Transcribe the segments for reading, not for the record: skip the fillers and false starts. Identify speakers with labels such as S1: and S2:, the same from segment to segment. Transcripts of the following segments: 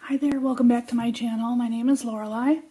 S1: Hi there, welcome back to my channel. My name is Lorelei,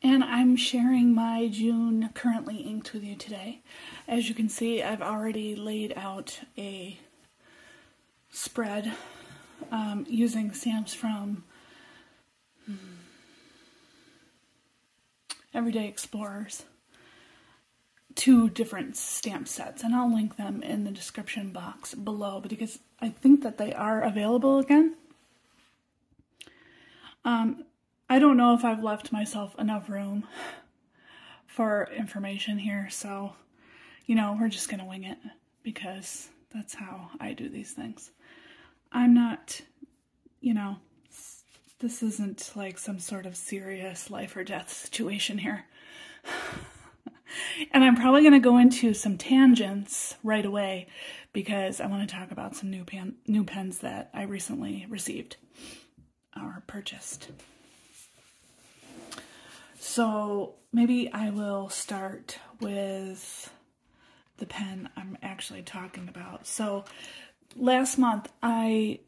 S1: and I'm sharing my June currently inked with you today. As you can see, I've already laid out a spread using stamps from Everyday Explorers. 2 different stamp sets, and I'll link them in the description box below because I think that they are available again. I don't know if I've left myself enough room for information here, so, you know, we're just gonna wing it because that's how I do these things. I'm not, you know, this isn't like some sort of serious life or death situation here. And I'm probably going to go into some tangents right away because I want to talk about some new pens that I recently received or purchased. So maybe I will start with the pen I'm actually talking about. So last month I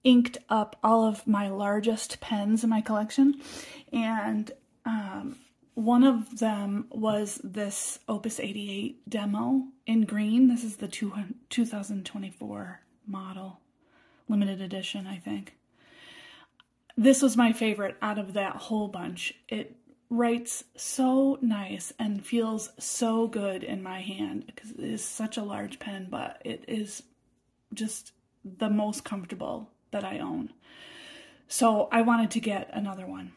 S1: inked up all of my largest pens in my collection, and one of them was this Opus 88 demo in green. This is the 2024 model, limited edition, I think. This was my favorite out of that whole bunch. It writes so nice and feels so good in my hand because it is such a large pen, but it is just the most comfortable that I own. So I wanted to get another one.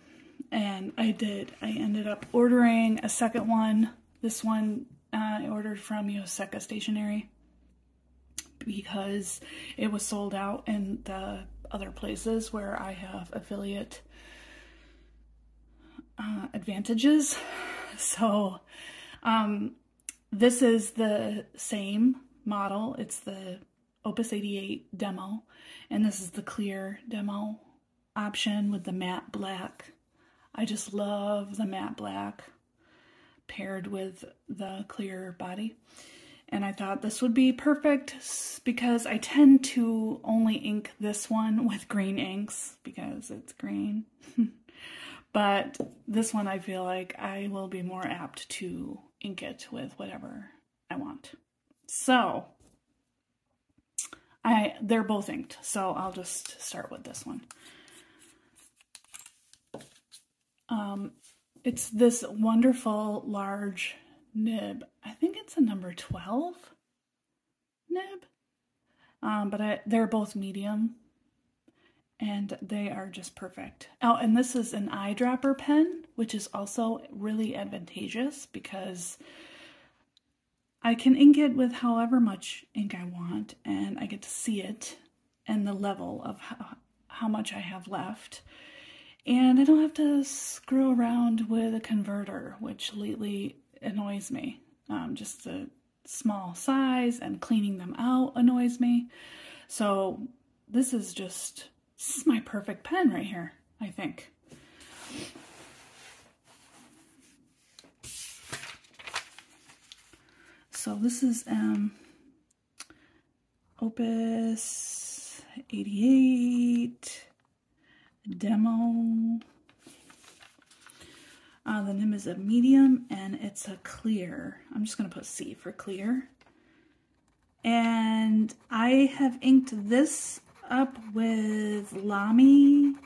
S1: And I did. I ended up ordering a second one. This one I ordered from Yoseka Stationery because it was sold out in the other places where I have affiliate advantages. So this is the same model. It's the Opus 88 demo, and this is the clear demo option with the matte black. I just love the matte black paired with the clear body. And I thought this would be perfect because I tend to only ink this one with green inks because it's green. But this one I feel like I will be more apt to ink it with whatever I want. So they're both inked, so I'll just start with this one. It's this wonderful large nib. I think it's a number 12 nib, but they're both medium, and they are just perfect. Oh, and this is an eyedropper pen, which is also really advantageous because I can ink it with however much ink I want, and I get to see it and the level of how much I have left. And I don't have to screw around with a converter, which lately annoys me. Just the small size and cleaning them out annoys me. So this is my perfect pen right here, I think. So this is Opus 88 demo. The nib is a medium and it's a clear. I'm just going to put C for clear. And I have inked this up with Lamy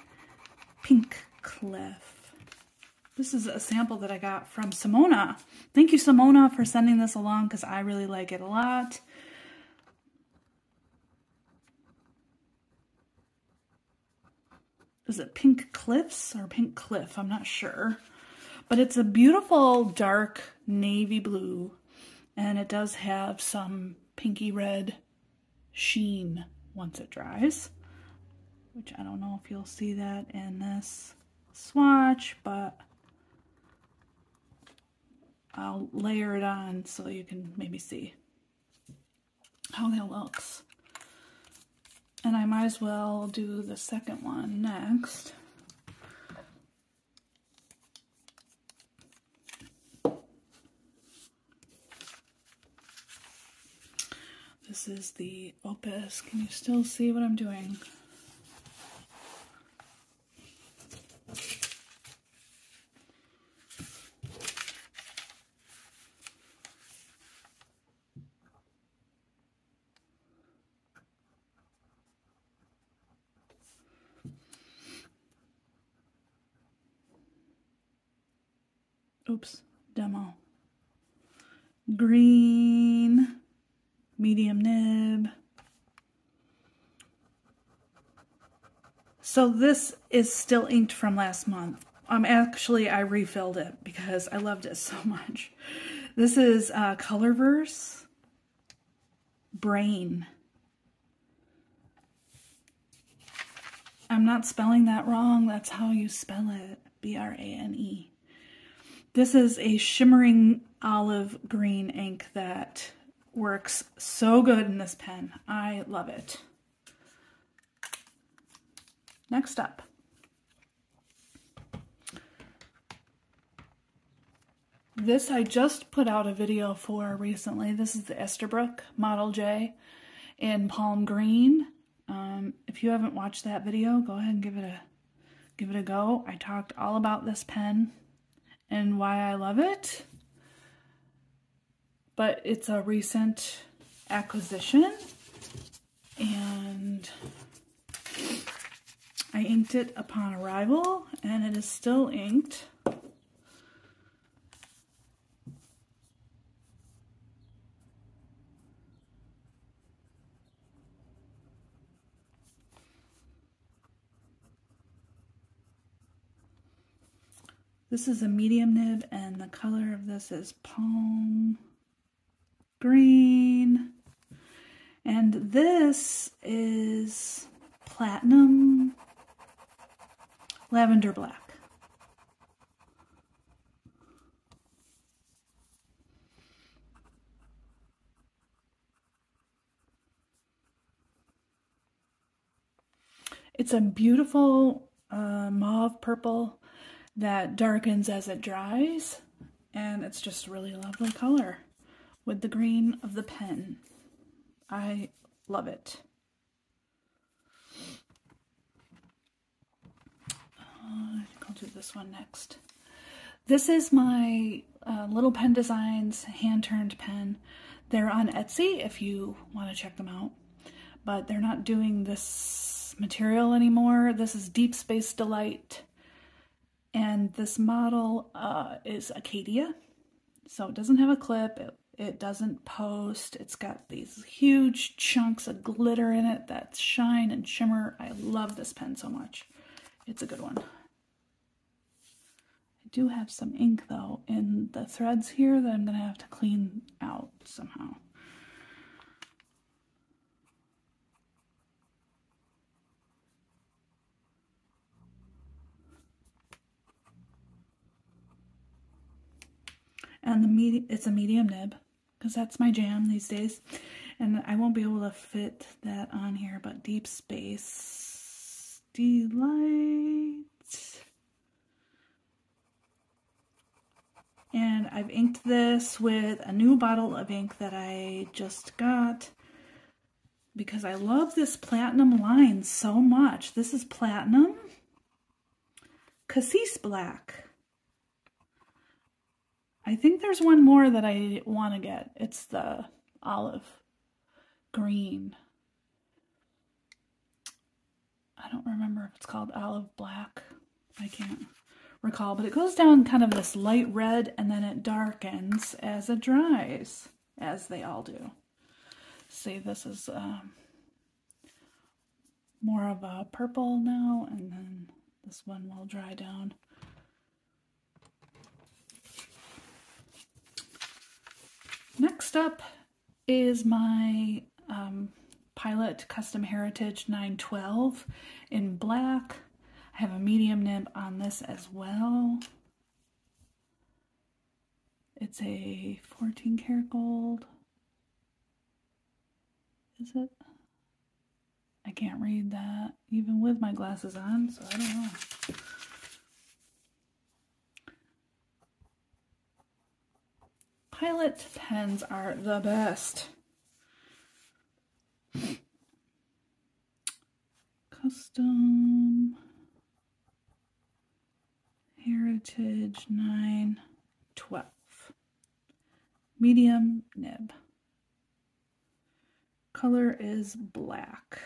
S1: Pink Cliff. This is a sample that I got from Simona. Thank you, Simona, for sending this along because I really like it a lot. Is it Pink Cliffs or Pink Cliff? I'm not sure. But it's a beautiful dark navy blue, and it does have some pinky red sheen once it dries, which I don't know if you'll see that in this swatch, but I'll layer it on so you can maybe see how that looks. And I might as well do the second one next. This is the Opus. Can you still see what I'm doing? Oops, demo. Green, medium nib. So this is still inked from last month. Actually, I refilled it because I loved it so much. This is Colorverse Brane. I'm not spelling that wrong. That's how you spell it. B-R-A-N-E. This is a shimmering olive green ink that works so good in this pen. I love it. Next up. This I just put out a video for recently. This is the Esterbrook Model J in Palm Green. If you haven't watched that video, go ahead and give it a go. I talked all about this pen and why I love it. But it's a recent acquisition, and I inked it upon arrival, and it is still inked. This is a medium nib, and the color of this is palm green. And this is platinum lavender black. It's a beautiful mauve purple that darkens as it dries, and it's just a really lovely color with the green of the pen. I love it. I think I'll do this one next. This is my Little Pen Designs hand-turned pen. They're on Etsy if you want to check them out, but they're not doing this material anymore. This is Deep Space Delight. And this model is Acadia, so it doesn't have a clip, it doesn't post, it's got these huge chunks of glitter in it that shine and shimmer. I love this pen so much. It's a good one. I do have some ink though in the threads here that I'm going to have to clean out somehow. And it's a medium nib, because that's my jam these days. And I won't be able to fit that on here, but Deep Space Delight. And I've inked this with a new bottle of ink that I just got, because I love this platinum line so much. This is platinum Cassis black. I think there's one more that I want to get. It's the olive green. I don't remember if it's called olive black. I can't recall, but it goes down kind of this light red and then it darkens as it dries, as they all do. See, this is more of a purple now, and then this one will dry down. Next up is my Pilot Custom Heritage 912 in black. I have a medium nib on this as well. It's a 14 karat gold. Is it? I can't read that even with my glasses on, so I don't know. Pilot pens are the best. Custom Heritage 912. Medium nib. Color is black.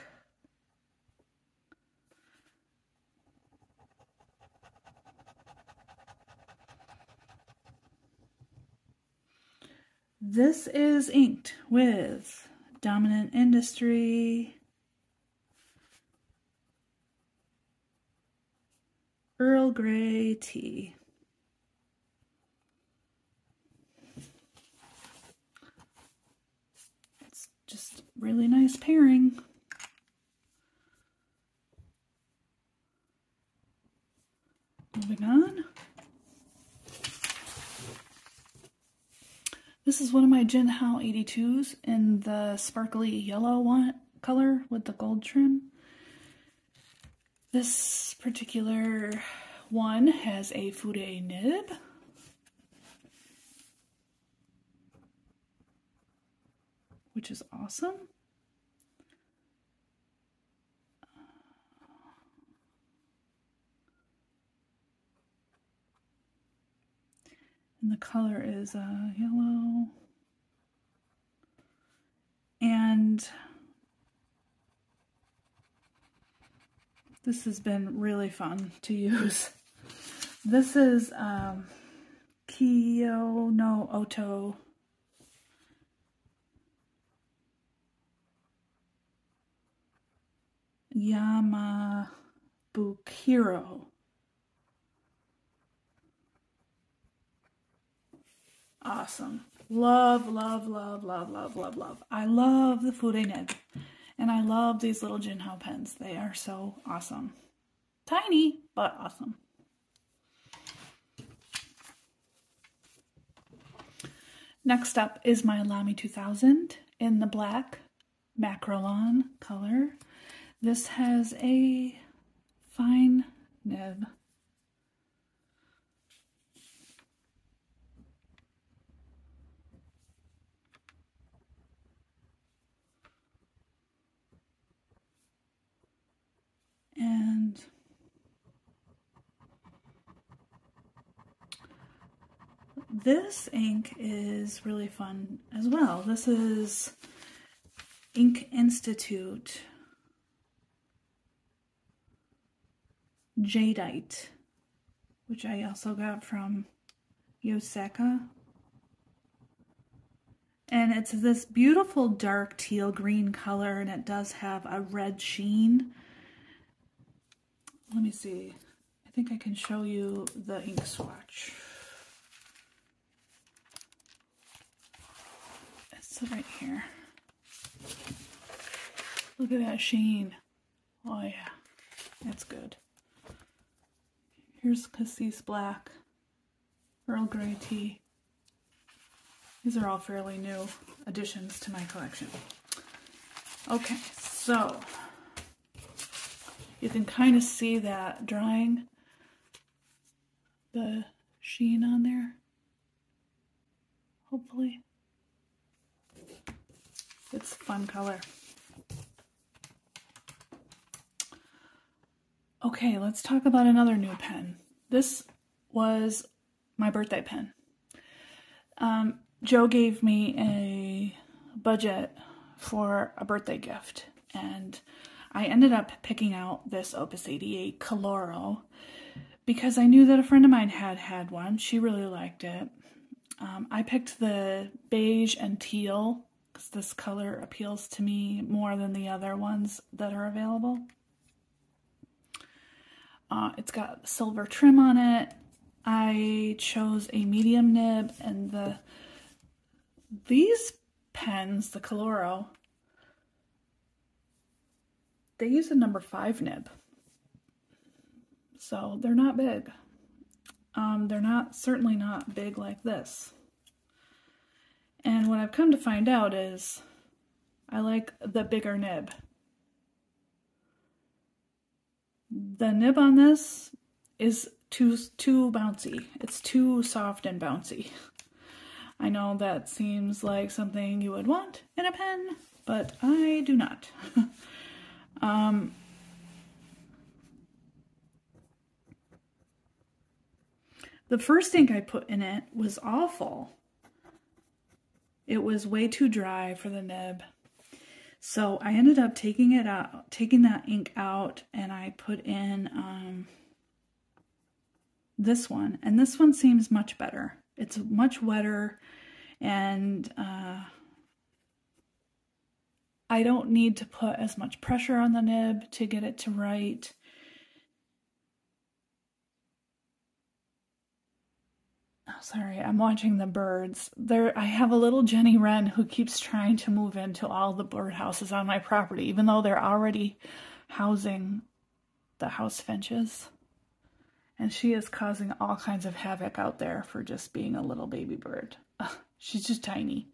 S1: This is inked with Dominant Industry, Earl Grey Tea. It's just really nice pairing. Moving on. This is one of my Jinhao 82s in the sparkly yellow one color with the gold trim. This particular one has a fude nib. Which is awesome. And the color is yellow. And this has been really fun to use. This is Kyo-no-oto. Yamabukiro. Awesome. Love, love, love, love, love, love, love. I love the fude nib. And I love these little Jinhao pens. They are so awesome. Tiny, but awesome. Next up is my Lamy 2000 in the black Macrolon color. This has a fine nib. And this ink is really fun as well. This is Ink Institute Jadeite, which I also got from Yosaka. And it's this beautiful dark teal green color, and it does have a red sheen. Let me see. I think I can show you the ink swatch. It's right here. Look at that sheen. Oh yeah, that's good. Here's Cassis Black, Earl Grey Tea. These are all fairly new additions to my collection. Okay, so you can kind of see that drying, the sheen on there, hopefully. It's a fun color. Okay, let's talk about another new pen. This was my birthday pen. Joe gave me a budget for a birthday gift, and I ended up picking out this Opus 88 Koloro because I knew that a friend of mine had one. She really liked it. I picked the beige and teal because this color appeals to me more than the other ones that are available. It's got silver trim on it. I chose a medium nib, and these pens, the Koloro, they use a number 5 nib. So they're not big. They're certainly not big like this. And what I've come to find out is I like the bigger nib. The nib on this is too bouncy. It's too soft and bouncy. I know that seems like something you would want in a pen, but I do not. The first ink I put in it was awful. It was way too dry for the nib. So I ended up taking that ink out, and I put in this one. And this one seems much better. It's much wetter, And I don't need to put as much pressure on the nib to get it to write. Oh, sorry, I'm watching the birds. I have a little Jenny Wren who keeps trying to move into all the birdhouses on my property, even though they're already housing the house finches. And she is causing all kinds of havoc out there for just being a little baby bird. Ugh, she's just tiny.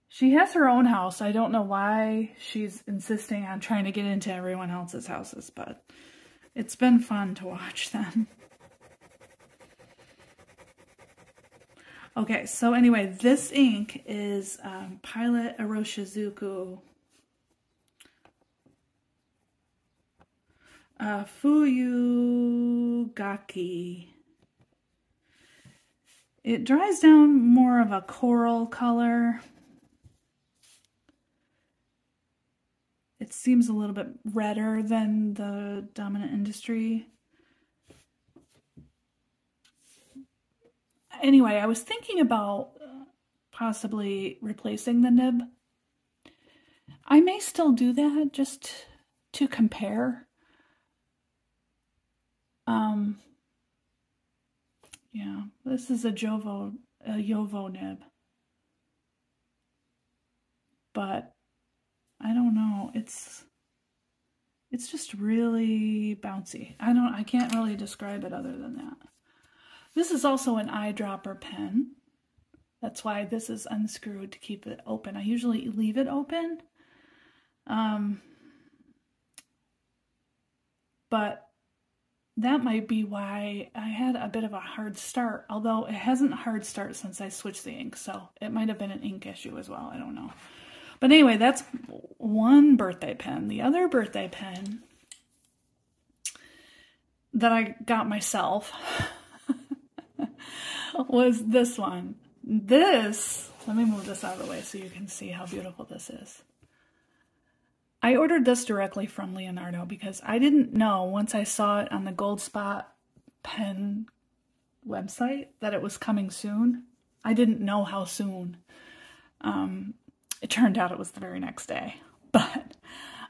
S1: She has her own house. I don't know why she's insisting on trying to get into everyone else's houses, but it's been fun to watch them. Okay, so anyway, this ink is Pilot Iroshizuku Fuyu-Gaki. It dries down more of a coral color. It seems a little bit redder than the Dominant Industry. Anyway, I was thinking about possibly replacing the nib. I may still do that just to compare. Yeah, this is a Yovo nib. But I don't know, it's just really bouncy. I can't really describe it other than that. This is also an eyedropper pen. That's why this is unscrewed to keep it open. I usually leave it open. But that might be why I had a bit of a hard start, although it hasn't a hard start since I switched the ink, so it might have been an ink issue as well, I don't know. But anyway, that's one birthday pen. The other birthday pen that I got myself was this one. This, let me move this out of the way so you can see how beautiful this is. I ordered this directly from Leonardo because I didn't know, once I saw it on the Gold Spot pen website, that it was coming soon. I didn't know how soon. It turned out it was the very next day. But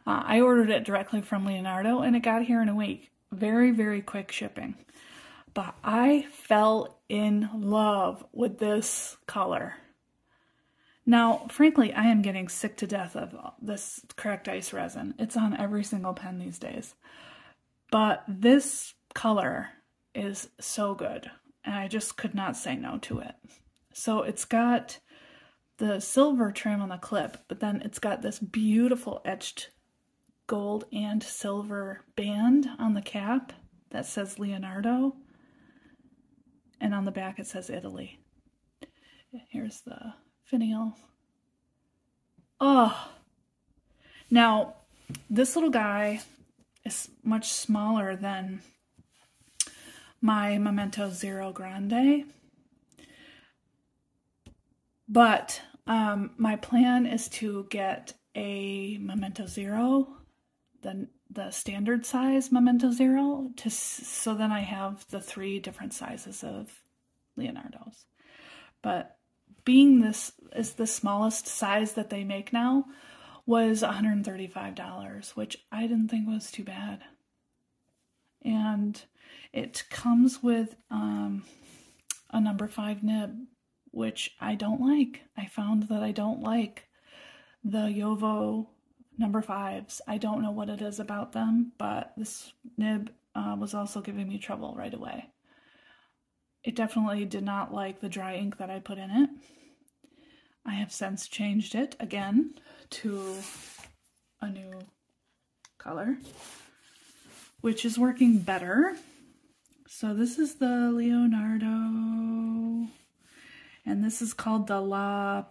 S1: I ordered it directly from Leonardo and it got here in a week. Very, very quick shipping. But I fell in love with this color. Now, frankly, I am getting sick to death of this cracked ice resin. It's on every single pen these days. But this color is so good, and I just could not say no to it. So it's got the silver trim on the clip, but then it's got this beautiful etched gold and silver band on the cap that says Leonardo. And on the back it says Italy. Here's the finial. Oh! Now, this little guy is much smaller than my Memento Zero Grande. But my plan is to get a Memento Zero, the standard size Memento Zero, so then I have the 3 different sizes of Leonardo's. But being this is the smallest size that they make now, was $135, which I didn't think was too bad. And it comes with a number 5 nib, which I don't like. I found that I don't like the Yovo number 5s. I don't know what it is about them, but this nib was also giving me trouble right away. It definitely did not like the dry ink that I put in it. I have since changed it again to a new color, which is working better. So this is the Leonardo, and this is called the La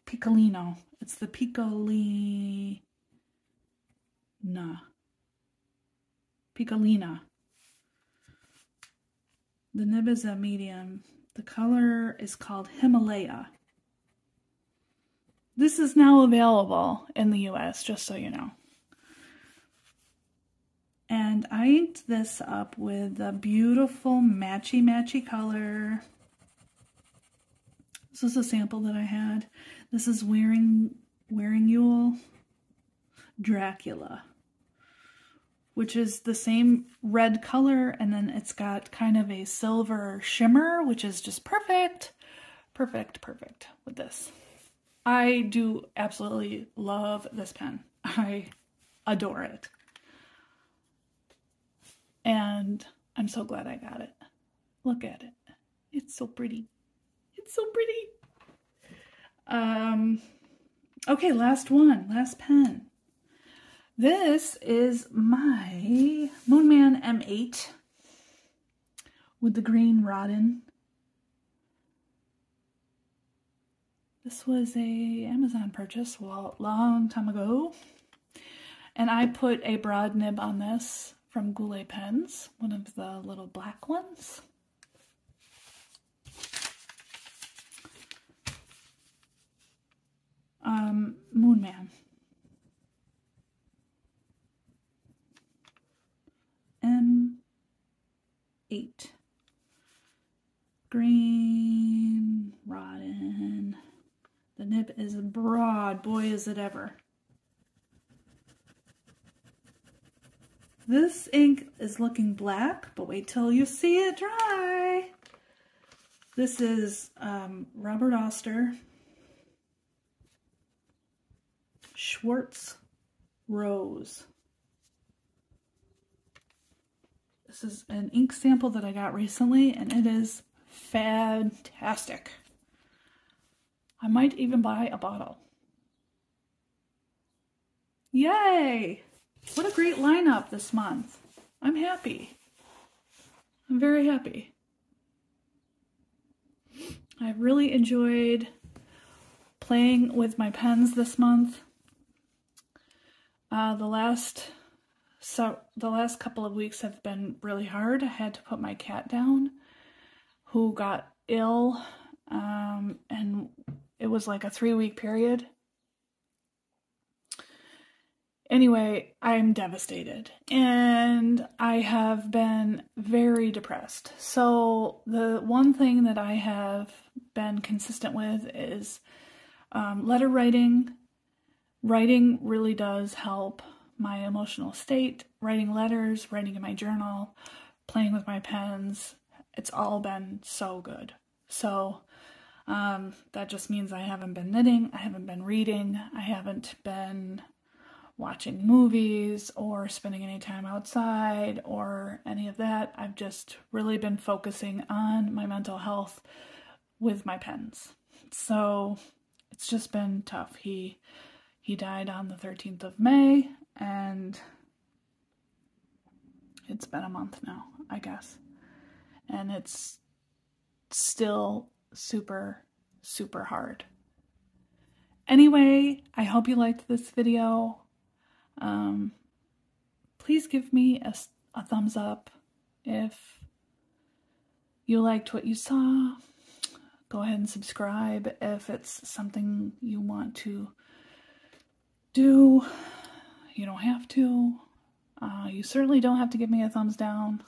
S1: Piccolina. It's the Piccolina. Piccolina. The nib is a medium. The color is called Himalaya. This is now available in the US, just so you know. And And I inked this up with a beautiful matchy color. This is a sample that I had. This is Wearingeul Dracula, which is the same red color, and then it's got kind of a silver shimmer, which is just perfect with this. I do absolutely love this pen. I adore it. And I'm so glad I got it. Look at it. It's so pretty. It's so pretty. Okay, last pen. This is my Moonman M8 with the green Raden. This was a Amazon purchase a long time ago. And I put a broad nib on this from Goulet Pens, one of the little black ones. Moonman. M8. Green Raden. The nib is broad, boy is it ever. This ink is looking black, but wait till you see it dry. This is Robert Oster, Schwarz Rose. This is an ink sample that I got recently, and it is fantastic. I might even buy a bottle. Yay! What a great lineup this month. I'm happy. I'm very happy. I really enjoyed playing with my pens this month. The last couple of weeks have been really hard. I had to put my cat down, who got ill, and it was like a 3-week period. Anyway, I'm devastated, and I have been very depressed. So the one thing that I have been consistent with is letter writing. Writing really does help my emotional state. Writing letters, writing in my journal, playing with my pens. It's all been so good. So that just means I haven't been knitting, I haven't been reading, I haven't been watching movies or spending any time outside or any of that. I've just really been focusing on my mental health with my pens. So it's just been tough. He died on the 13th of May, and it's been a month now, I guess. And it's still super hard. Anyway, I hope you liked this video. Please give me a thumbs up if you liked what you saw. Go ahead and subscribe if it's something you want to do. You don't have to. You certainly don't have to give me a thumbs down.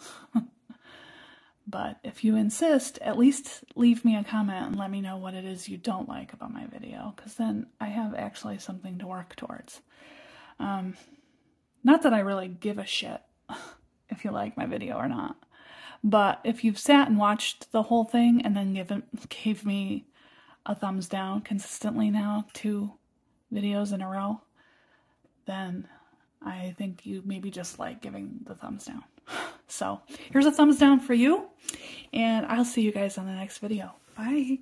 S1: But if you insist, at least leave me a comment and let me know what it is you don't like about my video, because then I have actually something to work towards. Not that I really give a shit if you like my video or not, but if you've sat and watched the whole thing and then gave me a thumbs down consistently now, 2 videos in a row, then I think you maybe just like giving the thumbs down. So here's a thumbs down for you, and I'll see you guys on the next video. Bye.